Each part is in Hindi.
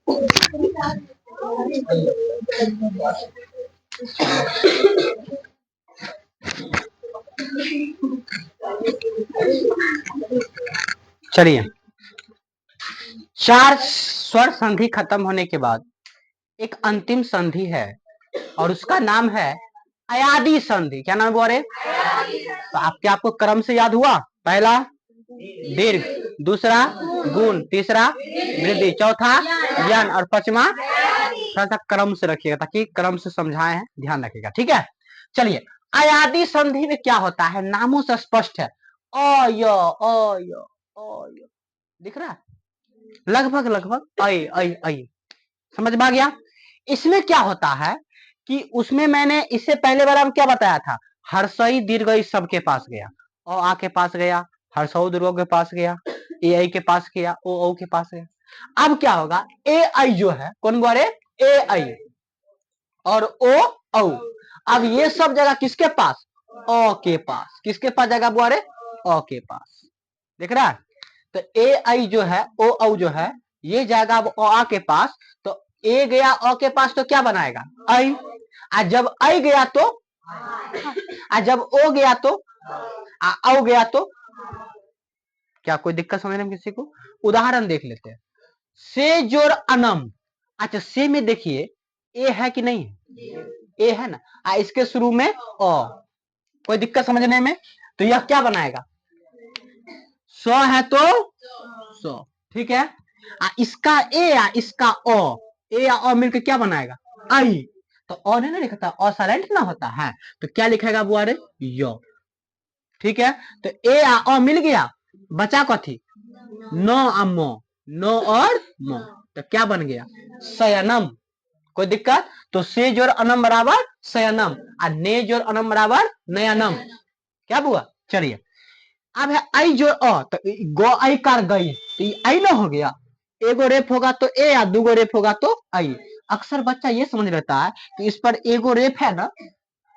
चलिए, चार स्वर संधि खत्म होने के बाद एक अंतिम संधि है और उसका नाम है अयादी संधि। क्या नाम बोल रहे? तो आपको क्रम से याद हुआ? पहला दीर्घ, दूसरा गुण, तीसरा वृद्धि, चौथा यन और पांचवा। थोड़ा सा क्रम से रखिएगा ताकि क्रम से समझाए हैं, ध्यान रखिएगा, ठीक है। चलिए, अयादी संधि में क्या होता है? नामों से स्पष्ट है। अय अय अय दिख रहा है? लगभग लगभग अय अय अय, समझ में आ गया? इसमें क्या होता है कि उसमें मैंने इससे पहले बार हम क्या बताया था? हर्षई दीर्घई सबके पास गया, अ आ के पास गया, हर्षौ दीर्घ के पास गया, ए आई के पास गया, ओ के पास गया। अब क्या होगा? ए आई जो है, कौन बोले? ए आई और ओ औ। अब ये सब जगह किसके पास? अ के पास। किसके पास जगह बोले? अ के पास। देख रहा है? तो ए आई जो है, ओ औ जो है, ये जाएगा अब अ के पास। तो ए गया अ के पास तो क्या बनाएगा? आई। और जब आई गया तो, और जब ओ गया तो, औ गया तो, क्या कोई दिक्कत समझने में किसी को? उदाहरण देख लेते हैं। से जोर अनम। अच्छा, से में देखिए ए है कि नहीं? ए है ना। इसके शुरू में अ। कोई दिक्कत समझने में? तो यह क्या बनाएगा? सौ है तो सौ, ठीक है। इसका ए या इसका अ, ए या अ मिलकर क्या बनाएगा? आई। तो अ नहीं लिखता, अ साइलेंट ना होता है, तो क्या लिखेगा बुआरे? यो, ठीक है। तो ए या अ मिल गया, बचा कथी? नो आ मो, नो और मो, तो क्या बन गया? शयनम। कोई दिक्कत? तो से जोर अनम बराबर शयनम और ने जोर अनम बराबर नयनम। क्या हुआ? चलिए, अब है आई जो अ, तो गो आई कार गई, तो ये आई ना हो गया। एगो रेप होगा तो ए या दूगो रेप होगा तो आई। अक्सर बच्चा ये समझ लेता है कि इस पर एगो रेप है ना,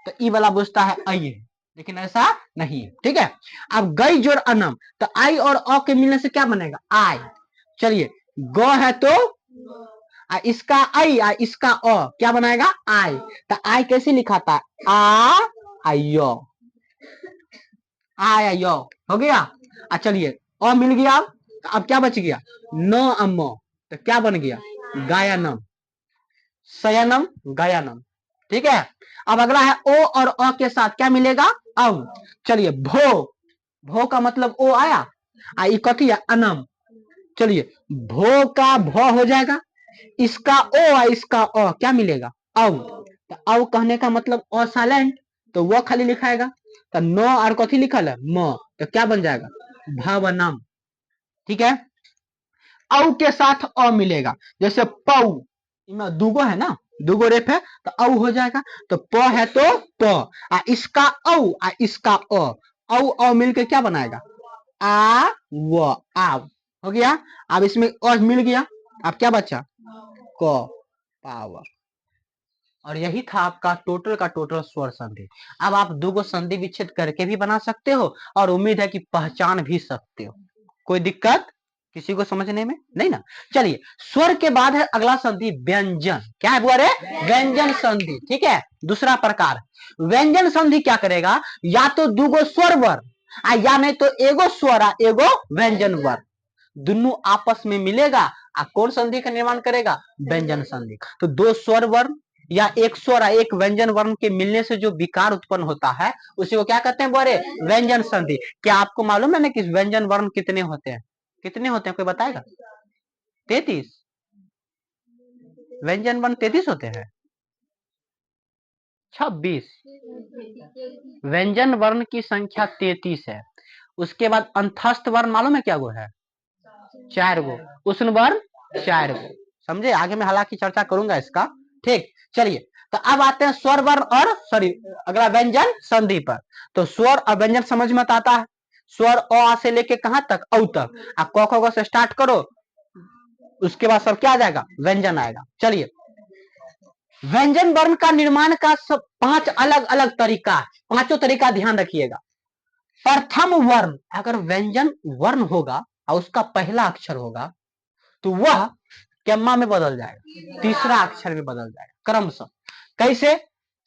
तो ई वाला बुझता है आई है, लेकिन ऐसा नहीं, ठीक है। अब गई जोड़ अनम, तो आई और अ के मिलने से क्या बनेगा? आई। चलिए, गो है तो इसका आई आ इसका अ क्या बनाएगा? आई। तो आई कैसे लिखाता है? आ आयो, आयो, हो गया। चलिए, अ मिल गया। अब क्या बच गया? न अम्मो, तो क्या बन गया? गायनम, शयनम, गायनम, ठीक है। अब अगला है ओ और अ के साथ क्या मिलेगा? अब चलिए, भो, भो का मतलब ओ आया, कथी है? अनम। चलिए, भो का भ हो जाएगा, इसका ओ इसका अ क्या मिलेगा? अव। तो अव कहने का मतलब अ साइलेंट, तो वो खाली लिखाएगा। तो नो और कथी लिखल है? म, तो क्या बन जाएगा? भवनम, ठीक है। औ के साथ अ मिलेगा, जैसे पौ, इनमें दूगो है ना, दूगो रेप है, तो औ हो जाएगा। तो प है तो प, इसका औ इसका औ औ मिलकर क्या बनाएगा? आ व, आव, हो गया। अब इसमें अ मिल गया, अब क्या बचा? क, पावर। और यही था आपका टोटल का टोटल स्वर संधि। अब आप दूगो संधि विच्छेद करके भी बना सकते हो और उम्मीद है कि पहचान भी सकते हो। कोई दिक्कत किसी को समझने में नहीं ना? चलिए, स्वर के बाद है अगला संधि व्यंजन। क्या है बुआरे? व्यंजन संधि, ठीक है। दूसरा प्रकार व्यंजन संधि क्या करेगा? या तो दूगो स्वर वर्ण या नहीं तो एगो स्वर एगो व्यंजन वर्ण, दोनों आपस में मिलेगा कौन संधि का निर्माण करेगा? व्यंजन संधि। तो दो स्वर वर्ण या एक स्वर एक व्यंजन वर्ण के मिलने से जो विकार उत्पन्न होता है उसी को क्या कहते हैं बोरे? व्यंजन संधि। क्या आपको मालूम है ना कि व्यंजन वर्ण कितने होते हैं? कितने होते हैं कोई बताएगा? 33 व्यंजन वर्ण 33 होते हैं। 26 व्यंजन वर्ण की संख्या 33 है। उसके बाद अंतस्थ वर्ण मालूम है क्या वो है? 4 गो, उष्ण वर्ण 4 गो। समझे? आगे में हालांकि चर्चा करूंगा इसका, ठीक। चलिए, तो अब आते हैं स्वर वर्ण और सॉरी अगला व्यंजन संधि पर। तो स्वर और व्यंजन समझ में आता है। स्वर अ से लेके कहां तक? औ तक। क ख से स्टार्ट करो, उसके बाद सब क्या आ जाएगा? व्यंजन आएगा। चलिए, व्यंजन वर्ण का निर्माण का सब 5 अलग अलग तरीका है। पांचों तरीका ध्यान रखिएगा। प्रथम वर्ण, अगर व्यंजन वर्ण होगा और उसका पहला अक्षर होगा तो वह केम्मा में बदल जाएगा, तीसरा अक्षर में बदल जाएगा क्रमशः। कैसे?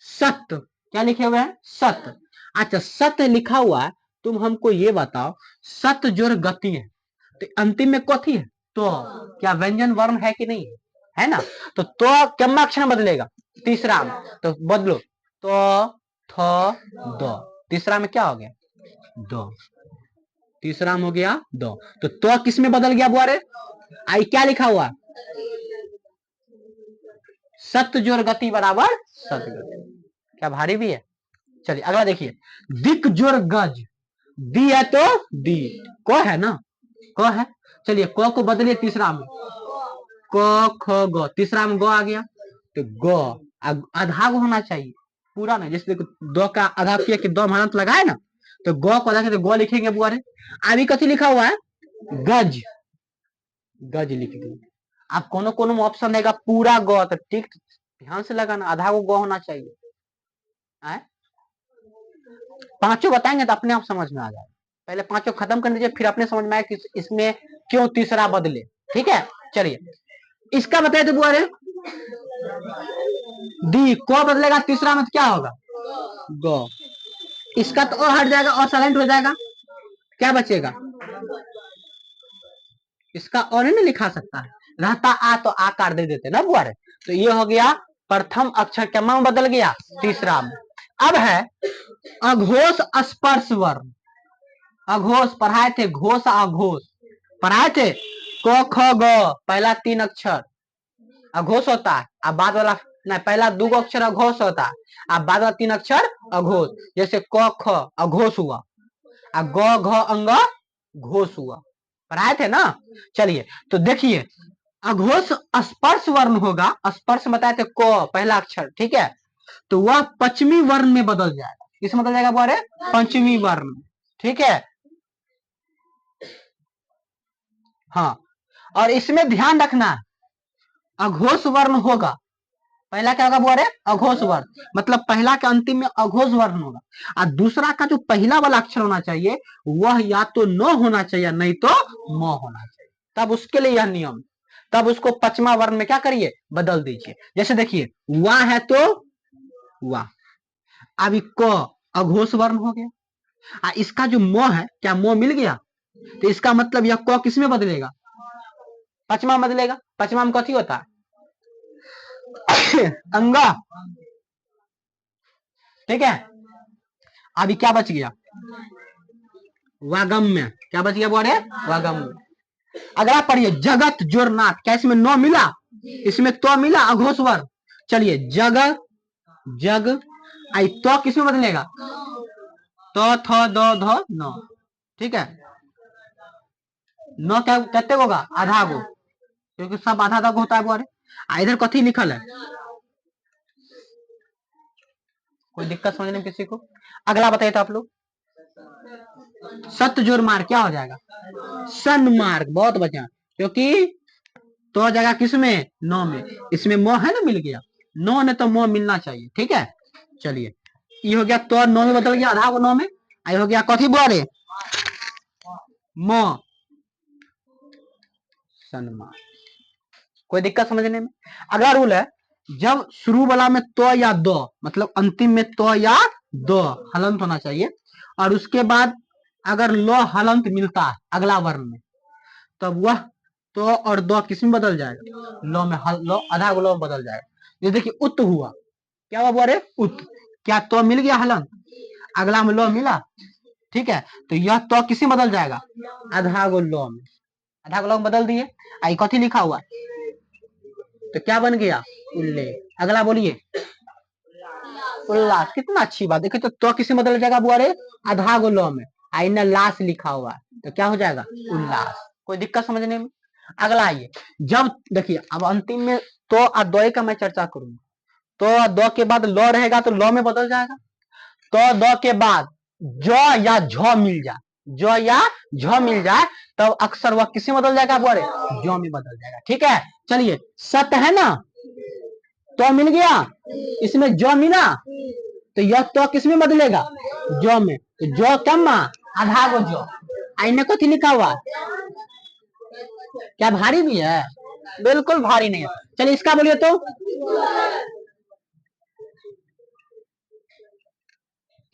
सत्य, क्या लिखे हुए हैं? सत्य। अच्छा, सत्य लिखा हुआ है, तुम हमको ये बताओ, सत्य जोर गति है तो अंतिम में कथी है? तो क्या व्यंजन वर्ण है कि नहीं है ना? तो केम्मा अक्षर में बदलेगा, तीसरा में। तो बदलो, तो थ द, तीसरा में क्या हो गया? दो, तीसरा में हो गया दो। तो किस में बदल गया बुआरे? आई क्या लिखा हुआ? सत्य जोर गति बराबर सत्य गति। क्या भारी भी है? चलिए अगला देखिए, दिक जोर गज, दी है तो दी, क है ना, क है। चलिए क को बदलिए तीसरा में, क ख ग, तीसरा में ग आ गया, तो ग आधा गो होना चाहिए, पूरा नहीं। जैसे देखो दो का आधा किया कि दो हमारा लगाए ना, तो ग को आधा तो ग लिखेंगे बुआरे। अभी कथी लिखा हुआ है? गज, गज लिख दिए। आप कोनो ऑप्शन देगा पूरा ग, तो ठीक ध्यान से लगाना, आधा गो ग होना चाहिए। पांचों बताएंगे तो अपने आप समझ में आ जाएगा। पहले पांचों खत्म कर लीजिए, फिर अपने समझ में आए कि इसमें क्यों तीसरा बदले। ठीक है, चलिए इसका बताए तो बुआरे, दी को बदलेगा तीसरा में तो क्या होगा? गो। इसका तो हट जाएगा और साइलेंट हो जाएगा, क्या बचेगा? इसका और नहीं लिखा सकता है, रहता आ तो आकार दे देते ना बुआरे। तो ये हो गया प्रथम अक्षर क्या में बदल गया? तीसरा में। अब है अघोष स्पर्श वर्ण। अघोष पढ़ाए थे, घोष अघोष पढ़ाए थे, क ख ग पहला 3 अक्षर अघोष होता है, अब बाद वाला नहीं, पहला 2 अक्षर अघोष होता है, अब बाद वाला 3 अक्षर अघोष। जैसे क ख अघोष हुआ, अब ग घ अंग घोष हुआ, पढ़ाए थे ना। चलिए तो देखिए, अघोष स्पर्श वर्ण होगा, स्पर्श बताए थे क पहला अक्षर, ठीक है, तो वह पश्चिमी वर्ण में बदल जाएगा। किस बदल जाएगा बोले? पंचमी वर्ण में, ठीक है। हाँ, और इसमें ध्यान रखना है, अघोष वर्ण होगा, पहला क्या होगा बोले? अघोष वर्ण, मतलब पहला के अंतिम में अघोष वर्ण होगा, और दूसरा का जो पहला वाला अक्षर होना चाहिए वह या तो न होना चाहिए नहीं तो म होना चाहिए, तब उसके लिए यह नियम, तब उसको पचमा वर्ण में क्या करिए? बदल दीजिए। जैसे देखिए वाह है तो वाह, अभी क अघोष वर्ण हो गया, इसका जो म है, क्या म मिल गया? तो इसका मतलब यह क किस में बदलेगा? पचमा बदलेगा। पचमा में कथी होता है? अंगा, ठीक है। अभी क्या बच गया? वागम्य, क्या बच गया बोले? वागम्य। अगला पढ़िए, जगत जोरनाथ, क्या इसमें न मिला? इसमें तो मिला अघोष वर्ण। चलिए जग, जग, आई तो किस में बदलेगा? तो थ द ध न, ठीक है। न क्या कहते होगा? आधा गो, क्योंकि सब आधा आधा होता है बोले। इधर कथी लिखल है? कोई दिक्कत समझने में किसी को? अगला बताइए तो आप लोग, सत्य जोर मार्ग क्या हो जाएगा? सन्मार्ग, बहुत बढ़िया, क्योंकि तो जगह किसमें? नौ में, इसमें म है ना, मिल गया, नौ ने तो म मिलना चाहिए, ठीक है। चलिए ये हो गया, तो नौ में बदल गया, आधा को नौ में, आई हो गया कथी बोले? म, सन्मार्ग। कोई दिक्कत समझने में? अगला रूल है, जब शुरू वाला में तो या दो, मतलब अंतिम में तो या दो हलंत होना चाहिए, और उसके बाद अगर लो हलंत मिलता है अगला वर्ण में, तब वह तो और दो किस में बदल जाएगा? लो में, लो आधा लो में बदल जाएगा। ये देखिए उत हुआ, क्या हुआ बोले? उत, क्या तो मिल गया हलंत, अगला में लो मिला, ठीक है, तो यह तो किसी में बदल जाएगा? आधा गो लो में, आधा गो लो में बदल दिए, आई कथी लिखा हुआ, तो क्या बन गया? उल्लेख। अगला बोलिए, उल्लास, कितना अच्छी बात। देखिए तो किसी बदल जाएगा बुआरे? आधा गो लो में, आईना लाश लिखा हुआ, तो क्या हो जाएगा? उल्लास। कोई दिक्कत समझने में? अगला आइए, जब देखिए अब अंतिम में तो और दो का मैं चर्चा करूंगा, तो दो के बाद लो रहेगा तो लो में बदल जाएगा, तो दो के बाद जो या झ मिल जाए, जो या झ मिल जाए, तब तो अक्सर वह किसी में बदल जाएगा बोले? जो में बदल जाएगा, ठीक है। चलिए सत्य है ना, तो मिल गया, इसमें जो मिला, तो यह तो किस में बदलेगा? जो में, तो जो कम आधा गो जो, आईने को लिखा हुआ, क्या भारी भी है? बिल्कुल भारी नहीं है। चलिए इसका बोलिए तो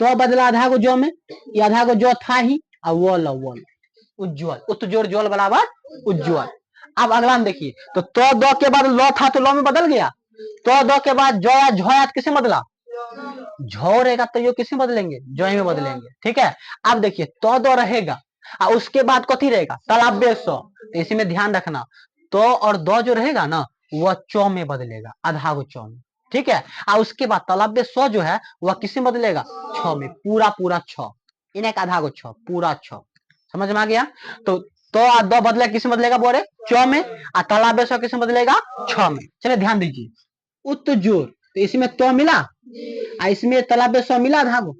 बदला आधा को जो में, ये आधा को जो था ही, और वॉल उज्ज्वल, उत्तजोर ज्वल बराबर उज्ज्वल। अब अगला में देखिए, तो दो के बाद लो था तो लो में बदल गया, तो दो के बाद जो या झो या किसे बदला, झो रहेगा तो यो किसे बदलेंगे, जो में बदलेंगे। ठीक है, अब देखिए तो दो रहेगा और उसके बाद कथी रहेगा, तलाब्य सौ। तो इसी में ध्यान रखना, तो और दो जो रहेगा ना वह चौ में बदलेगा, आधा को चौ में। ठीक है, और उसके बाद तलाब्य सौ जो है वह किसे बदलेगा, छ में, पूरा पूरा छ, इन्हें आधा को छ, पूरा छ। समझ में आ गया। तो दो बदले किसे बदलेगा बोरे, चौ में, और तालाब सौ किसे बदलेगा, छ में। चलिए ध्यान दीजिए, उत्त जोर, तो इसमें तो मिला, और इसमें तालाब सौ मिला, आधा को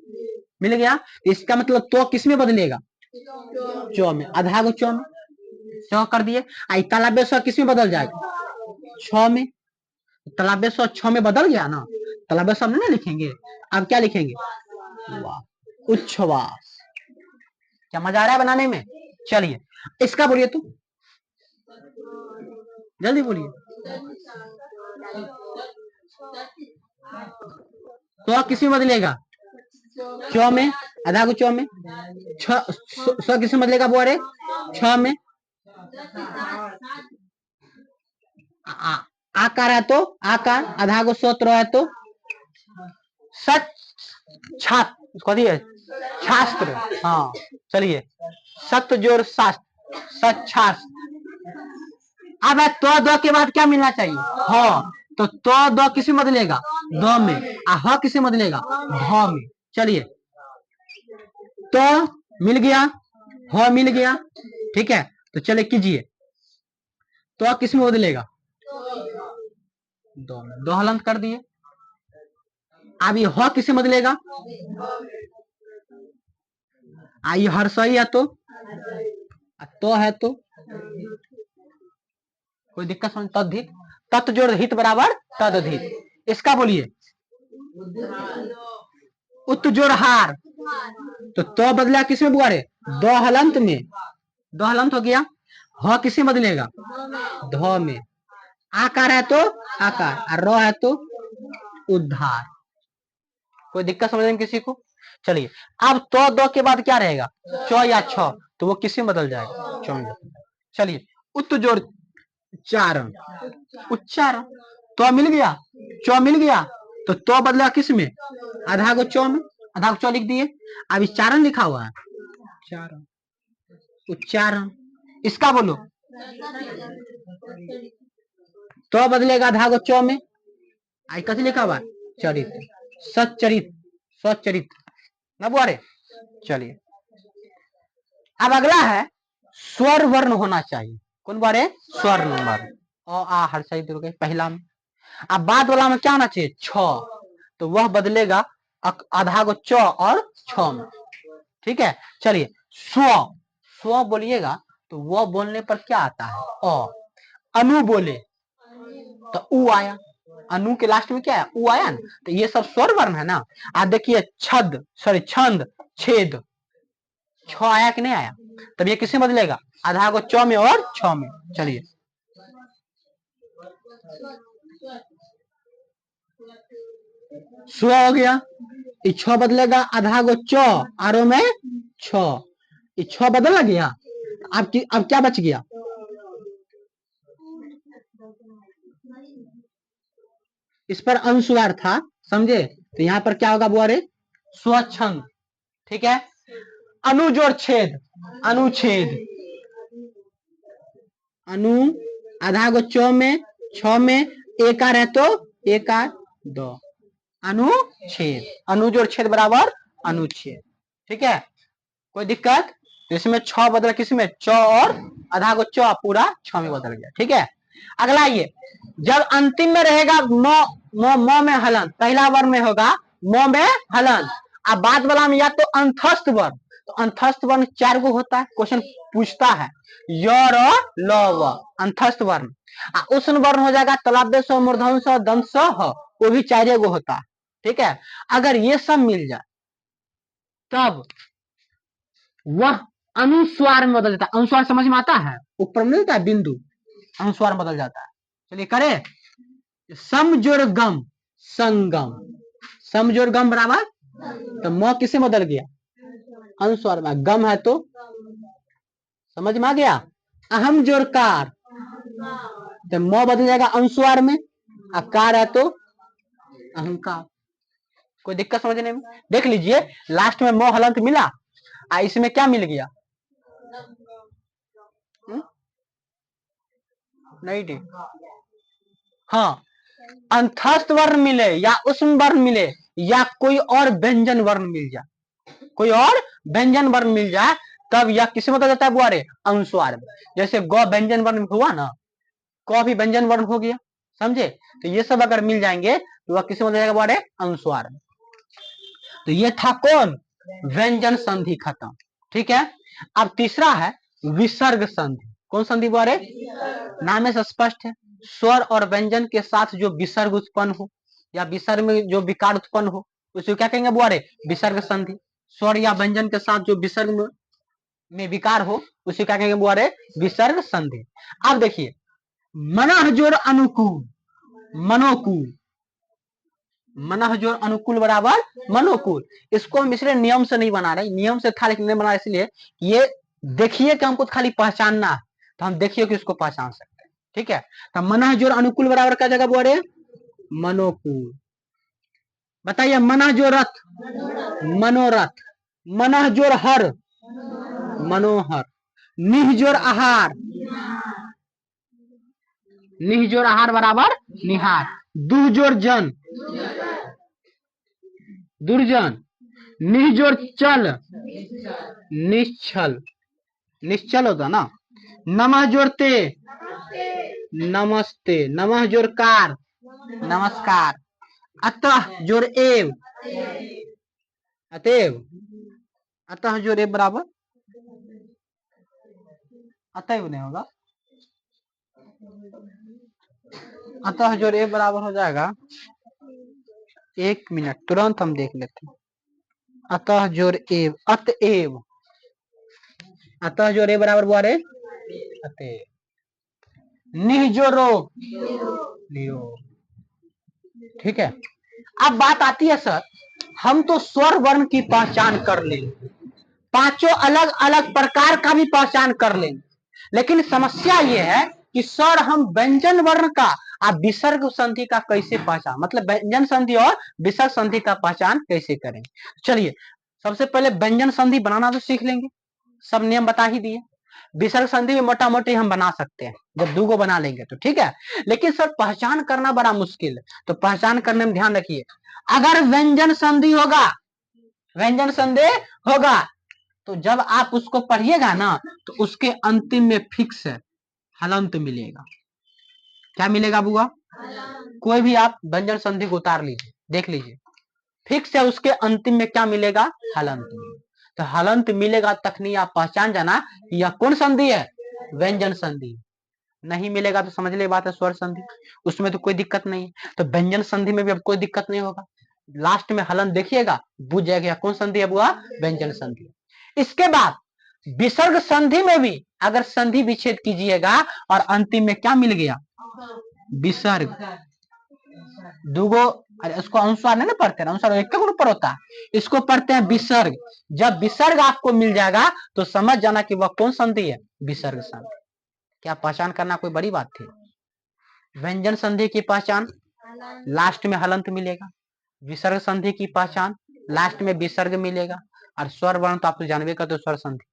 मिल गया। इसका मतलब तो किस में बदलेगा, चौ में, आधा को चौ में, चौ कर दिए। तालाब सौ किस में बदल जाएगा, छ में। तालाब सौ छ में बदल गया ना, तालाब सौ नहीं लिखेंगे, अब क्या लिखेंगे, उच्छ्वास। क्या मजा आ रहा है बनाने में। चलिए इसका बोलिए तो, जल्दी बोलिए। तो किसी में बदलेगा, चौ में, आधा को चौ में, सौ किसी में बदलेगा बोरे, छ में, आकार है तो आकार, आधा को सूत्र है तो सच छात्र, शास्त्र। हाँ चलिए, सत्य जोर शास्त्र, सच्छास्त्र। अब है तो दो के बाद क्या मिलना चाहिए, हाँ, तो दो किसी में बदलेगा, दो में, ह किसी में बदलेगा, ध में। चलिए तो मिल गया, ह मिल गया। ठीक है, तो चले कीजिए, तो किस में बदलेगा, दो में, दो हलंत कर दिए। अब ये ह किसे बदलेगा, ये हर्षई है तो है तो कोई दिक्कत समझ, तद्धित, तत् जोड़ हित बराबर तद्धित। इसका बोलिए, उत्त जोड़ हार, तो बदला किसमें बुआरे, दो हलंत में, दो हलंत हो गया। ह किसे बदलेगा, ध में, आकार है तो आकार, और रो है तो उद्धार। कोई दिक्कत समझ में किसी को। चलिए अब तो दो के बाद क्या रहेगा, चौ या छ, तो वो किसी में बदल जाएगा, चौ में। चलिए उत्त जोड़ चारण, उच्चारण, तो मिल गया, चौ मिल गया, तो बदला किस में, आधा को चौ में, आधा को चौ लिख दिए। अब चारण लिखा हुआ है, चारण, उच्चारण। इसका बोलो, तो बदलेगा आधा को चौ में, आई कथी लिखा हुआ, चरित्र, सच्चरित, सच्चरित ना बुआरे। चलिए अब अगला है, स्वर वर्ण होना चाहिए। कौन बारे, स्वर वर्ण, अ आ हर्षई दीर्घई पहला में। अब बाद वाला में क्या होना चाहिए, छ, तो वह बदलेगा आधा को च और छ में। ठीक है, चलिए स्व, स्व बोलिएगा तो वह बोलने पर क्या आता है, अ। अनु बोले तो उ आया, अनु के लास्ट में क्या है, उ आया ना, तो ये सब स्वर वर्ण है ना। आज देखिए छद, सॉरी छंद, छेद, छ आया कि नहीं आया, तब ये किसमें बदलेगा, आधा को चौ में और छ में। चलिए स्व हो गया, छ बदलेगा आधा को च, आरो में छ, छ बदल गया। अब क्या बच गया, इस पर अनुस्वार था, समझे, तो यहाँ पर क्या होगा बुआरे, स्वच्छंद। ठीक है, अनुजोड़ छेद, अनुच्छेद, अनु, आधा को चौ में, छ में, एकार है तो एकार, दो, अनुच्छेद, अनुजोड़ छेद बराबर अनुच्छेद। ठीक है, कोई दिक्कत, इसमें छ बदला किसमें, चौ और आधा को चौ पूरा छ में बदल गया। ठीक है, अगला ये, जब अंतिम में रहेगा म में हलन, पहला वर्ण में होगा म में हलन, अब बाद वाला में या तो अंतस्थ वर्ण, तो अंतस्थ वर्ण 4 गो होता है, क्वेश्चन पूछता है, य र ल व, अंतस्थ वर्ण। उष्ण वर्ण हो जाएगा तलाब्य स, मूर्धन स, दंत स, ह, वो भी 4 गो होता है। ठीक है, अगर ये सब मिल जाए तब वह अनुस्वार में बदल जाता है। अनुस्वार समझ में आता है, ऊपर मिलता है बिंदु, अनुस्वार में बदल जाता है। चलिए करे, सम जोड़ गम संगम, सम जोड़ गम बराबर, तो म किसे बदल गया, अनुस्वार में, गम है तो समझ में आ गया, अहम जोड़ कार, तो म बदल जाएगा अनुस्वार में, अकार है तो अहंकार। कोई दिक्कत समझने में? देख लीजिए लास्ट में म हलंत मिला, इसमें क्या मिल गया, नहीं ठीक, हाँ, अंतस्थ वर्ण मिले या उष्म वर्ण मिले या कोई और व्यंजन वर्ण मिल जाए, कोई और व्यंजन वर्ण मिल जाए, तब यह किसे बदल जाता है बुआरे, अनुस्वार में। जैसे ग व्यंजन वर्ण हुआ ना, क भी व्यंजन वर्ण हो गया, समझे? तो ये सब अगर मिल जाएंगे तो वह किसे बदल जाएगा बुआरे, अनुस्वार में। तो ये था कौन, व्यंजन संधि खत्म, ठीक है। अब तीसरा है विसर्ग संधि। कौन संधि बुआरे, नाम से स्पष्ट है, स्वर और व्यंजन के साथ जो विसर्ग उत्पन्न हो या विसर्ग में जो विकार उत्पन्न हो उसे क्या कहेंगे बुआरे, विसर्ग संधि। स्वर या व्यंजन के साथ जो विसर्ग में विकार हो उसे क्या कहेंगे बुआरे, विसर्ग संधि। अब देखिए मनः जोड़ अनुकूल, मनोकूल, मनः जोड़ अनुकूल बराबर मनोकूल। इसको हम इसलिए नियम से नहीं बना रहे, नियम से था लेकिन नहीं बना इसलिए ये देखिए कि हमको खाली पहचानना है, तो हम देखिए कि इसको पहचान सकते हैं, ठीक है। तो मनः जोड़ अनुकूल बराबर क्या जगह बोले, मनोकूल। बताइए मनः जोड़ रथ, मनोरथ, मनः जोड़ हर, मनोहर, निह जोड़ आहार, निह जोड़ आहार बराबर निहार, दुह जोड़ जन, दुर्जन, निह जोड़ चल, निश्चल, निश्चल होता ना, नमः जोड़ते, नमस्ते, नमः जोड़ कार, नमस्कार, अतः जोड़ एव, अतएव, अतः जोड़ एव बराबर, अतएव नहीं होगा, अतः जोड़ एव बराबर हो जाएगा, एक मिनट तुरंत हम देख लेते हैं, अतः जोड़ एव, अतएव, अतः जोड़ एव बराबर बुआरे अतएव, निह जोड़ो लियो, ठीक है। अब बात आती है सर, हम तो स्वर वर्ण की पहचान कर लेंगे, पांचों अलग अलग प्रकार का भी पहचान कर लेंगे, लेकिन समस्या यह है कि सर हम व्यंजन वर्ण का और विसर्ग संधि का कैसे पहचान, मतलब व्यंजन संधि और विसर्ग संधि का पहचान कैसे करें। चलिए सबसे पहले व्यंजन संधि बनाना तो सीख लेंगे, सब नियम बता ही दिए। विसर्ग संधि भी मोटा मोटी हम बना सकते हैं जब दो को बना लेंगे तो, ठीक है। लेकिन सर पहचान करना बड़ा मुश्किल है, तो पहचान करने में ध्यान रखिए, अगर व्यंजन संधि होगा, व्यंजन संधि होगा तो जब आप उसको पढ़िएगा ना तो उसके अंतिम में फिक्स है हलंत मिलेगा। क्या मिलेगा बुआ, कोई भी आप व्यंजन संधि को उतार लीजिए, देख लीजिए, फिक्स है उसके अंतिम में क्या मिलेगा, हलंत। तो हलंत मिलेगा तखनी आप पहचान जाना कि यह कौन संधि है, व्यंजन संधि। नहीं मिलेगा तो समझ ले बात है स्वर संधि, उसमें तो कोई दिक्कत नहीं है। तो व्यंजन संधि में भी अब कोई दिक्कत नहीं होगा, लास्ट में हलन देखिएगा बुझ जाएगा कौन संधि है बुआ, व्यंजन संधि। इसके बाद विसर्ग संधि में भी अगर संधि विच्छेद कीजिएगा और अंतिम में क्या मिल गया, विसर्ग, दुगो, अरे उसको अनुस्वार नहीं ना पढ़ते ना, अनुस्वार एक ऊपर होता है, इसको पढ़ते हैं विसर्ग। जब विसर्ग आपको मिल जाएगा तो समझ जाना कि वह कौन संधि है, विसर्ग संधि। क्या पहचान करना कोई बड़ी बात थी। व्यंजन संधि की पहचान लास्ट में हलंत मिलेगा, विसर्ग संधि की पहचान लास्ट में विसर्ग मिलेगा, और स्वर वर्ण तो आप तो जानबे करते हो स्वर संधि।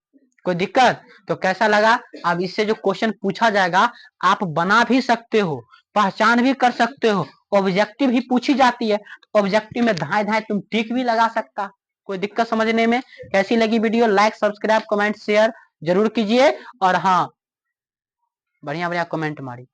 कोई दिक्कत? तो कैसा लगा? अब इससे जो क्वेश्चन पूछा जाएगा आप बना भी सकते हो, पहचान भी कर सकते हो, ऑब्जेक्टिव ही पूछी जाती है, ऑब्जेक्टिव में धाए धाए तुम टिक भी लगा सकता। कोई दिक्कत समझने में? कैसी लगी video? Like subscribe comment share जरूर कीजिए, और हाँ बढ़िया बढ़िया कमेंट मारिए।